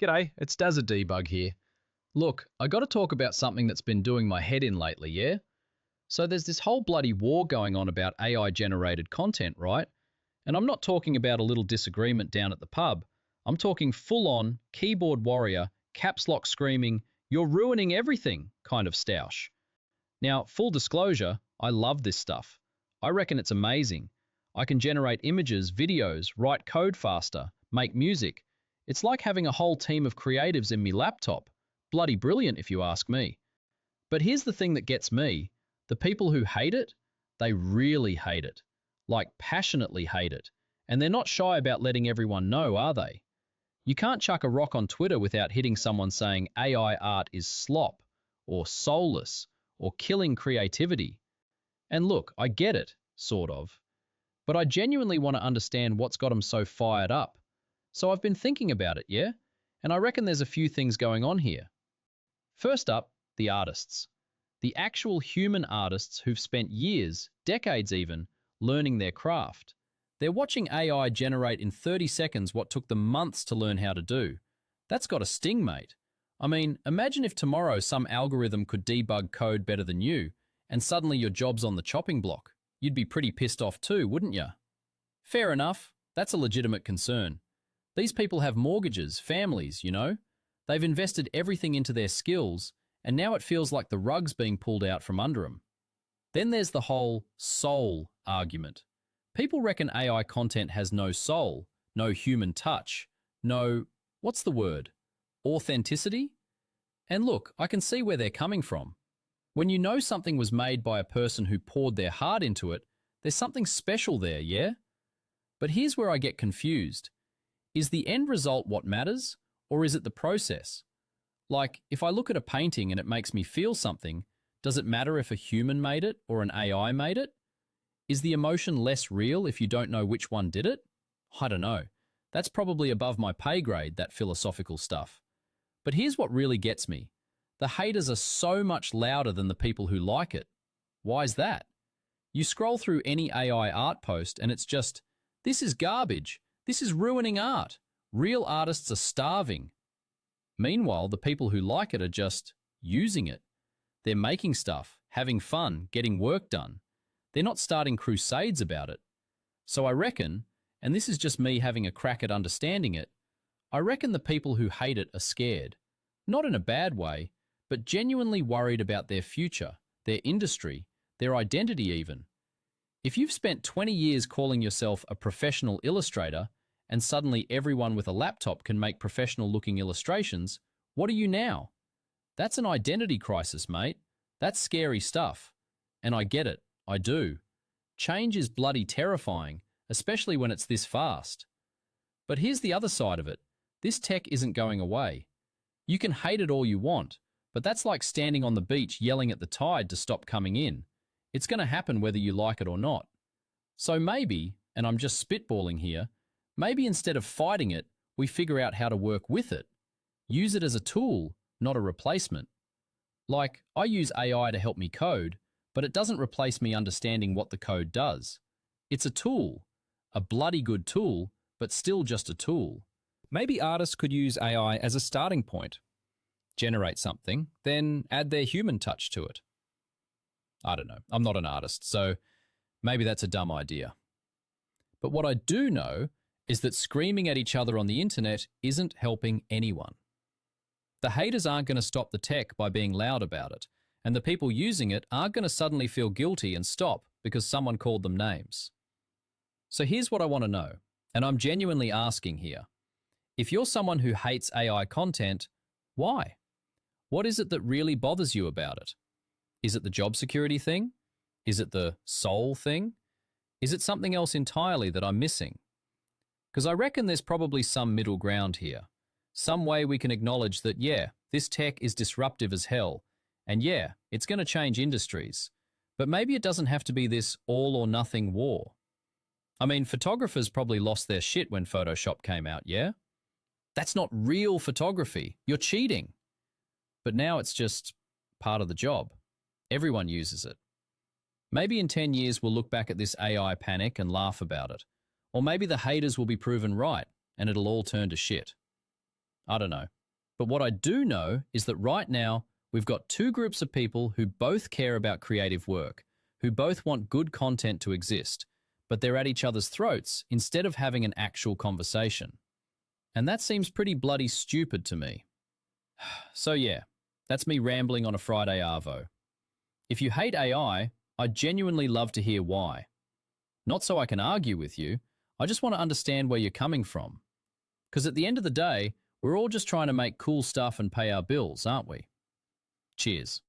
G'day, it's Dazza Debug here. Look, I got to talk about something that's been doing my head in lately, yeah? So there's this whole bloody war going on about AI-generated content, right? And I'm not talking about a little disagreement down at the pub. I'm talking full-on, keyboard warrior, caps lock screaming, "You're ruining everything" kind of stoush. Now, full disclosure, I love this stuff. I reckon it's amazing. I can generate images, videos, write code faster, make music. It's like having a whole team of creatives in me laptop. Bloody brilliant, if you ask me. But here's the thing that gets me. The people who hate it, they really hate it. Like passionately hate it. And they're not shy about letting everyone know, are they? You can't chuck a rock on Twitter without hitting someone saying AI art is slop, or soulless, or killing creativity. And look, I get it, sort of. But I genuinely want to understand what's got them so fired up. So I've been thinking about it, yeah? And I reckon there's a few things going on here. First up, the artists. The actual human artists who've spent years, decades even, learning their craft. They're watching AI generate in 30 seconds what took them months to learn how to do. That's got a sting, mate. I mean, imagine if tomorrow some algorithm could debug code better than you, and suddenly your job's on the chopping block. You'd be pretty pissed off too, wouldn't you? Fair enough. That's a legitimate concern. These people have mortgages, families, you know? They've invested everything into their skills, and now it feels like the rug's being pulled out from under them. Then there's the whole soul argument. People reckon AI content has no soul, no human touch, no, what's the word? Authenticity? And look, I can see where they're coming from. When you know something was made by a person who poured their heart into it, there's something special there, yeah? But here's where I get confused. Is the end result what matters, or is it the process? Like, if I look at a painting and it makes me feel something, does it matter if a human made it or an AI made it? Is the emotion less real if you don't know which one did it? I don't know. That's probably above my pay grade, that philosophical stuff. But here's what really gets me. The haters are so much louder than the people who like it. Why's that? You scroll through any AI art post and it's just, this is garbage. This is ruining art. Real artists are starving. Meanwhile, the people who like it are just using it. They're making stuff, having fun, getting work done. They're not starting crusades about it. So I reckon, and this is just me having a crack at understanding it, I reckon the people who hate it are scared. Not in a bad way, but genuinely worried about their future, their industry, their identity even. If you've spent 20 years calling yourself a professional illustrator and suddenly everyone with a laptop can make professional-looking illustrations, what are you now? That's an identity crisis, mate. That's scary stuff. And I get it. I do. Change is bloody terrifying, especially when it's this fast. But here's the other side of it. This tech isn't going away. You can hate it all you want, but that's like standing on the beach yelling at the tide to stop coming in. It's going to happen whether you like it or not. So maybe, and I'm just spitballing here, maybe instead of fighting it, we figure out how to work with it. Use it as a tool, not a replacement. Like, I use AI to help me code, but it doesn't replace me understanding what the code does. It's a tool, a bloody good tool, but still just a tool. Maybe artists could use AI as a starting point. Generate something, then add their human touch to it. I don't know, I'm not an artist, so maybe that's a dumb idea. But what I do know is that screaming at each other on the internet isn't helping anyone. The haters aren't going to stop the tech by being loud about it, and the people using it aren't going to suddenly feel guilty and stop because someone called them names. So here's what I want to know, and I'm genuinely asking here. If you're someone who hates AI content, why? What is it that really bothers you about it? Is it the job security thing? Is it the soul thing? Is it something else entirely that I'm missing? Because I reckon there's probably some middle ground here. Some way we can acknowledge that, yeah, this tech is disruptive as hell, and yeah, it's going to change industries. But maybe it doesn't have to be this all or nothing war. I mean, photographers probably lost their shit when Photoshop came out, yeah? That's not real photography. You're cheating. But now it's just part of the job. Everyone uses it. Maybe in 10 years we'll look back at this AI panic and laugh about it. Or maybe the haters will be proven right and it'll all turn to shit. I don't know. But what I do know is that right now, we've got two groups of people who both care about creative work, who both want good content to exist, but they're at each other's throats instead of having an actual conversation. And that seems pretty bloody stupid to me. So yeah, that's me rambling on a Friday Arvo. If you hate AI, I'd genuinely love to hear why. Not so I can argue with you, I just want to understand where you're coming from. Because at the end of the day, we're all just trying to make cool stuff and pay our bills, aren't we? Cheers.